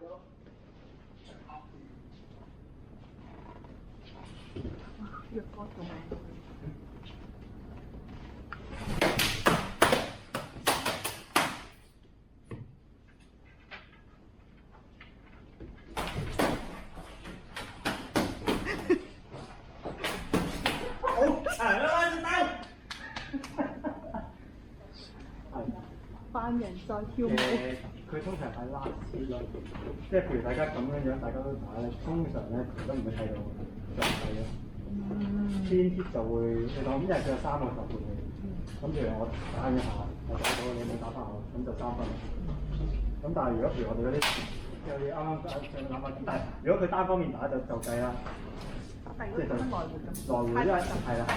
若哥做咩？班人再跳舞。佢通常係 last 咯，即係譬如大家咁樣樣，大家都打咧，通常咧都唔會睇到狀態咯。先 hit 就會，你當因為佢有3個球盤嘅，咁譬如我打一下，我打到你冇打翻我，咁就3分。咁但係如果譬如我哋嗰啲有啲啱啱想諗下，但係如果佢單方面打就計啦，即係就來回，因為係啦，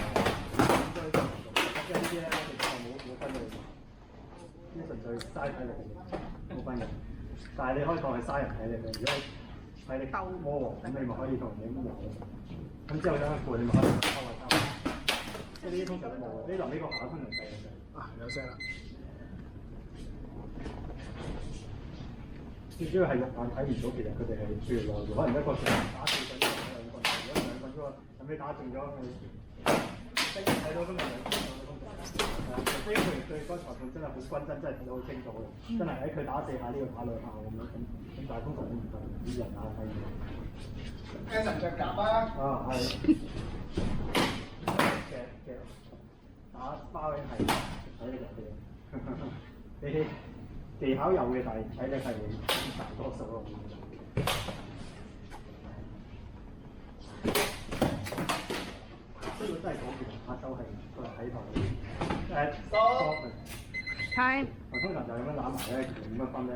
即係呢啲咧，其實冇分嘅。呢純粹嘥體力嘅，冇分嘅。但係你可以當係嘥人體力嘅。如果體力魔王，咁你咪可以同人哋咁遊。咁之後有一攰，你咪可以偷下偷。即係呢啲通常都冇，呢臨呢個下通常計嘅。啊，有聲啦。最主要係肉眼睇唔到，其實佢哋係譬如來回，可能一個場打4棍，2棍，如果2棍嗰個，咁你打中咗佢，即係睇到今日2分鐘。除非佢對嗰裁判真係好均真，真係睇到好清楚嘅，真係喺佢打4下，呢個打2下咁樣咁，但係通常都唔得，啲人打睇唔到。Anson 着甲啊！啊，係。嘅打包嘅係睇力嘅，你技巧有嘅，但係體力係大多數咯。呢個真係講其實亞洲係個睇台。Time。通常就咁樣攬埋咧，其實點樣分咧？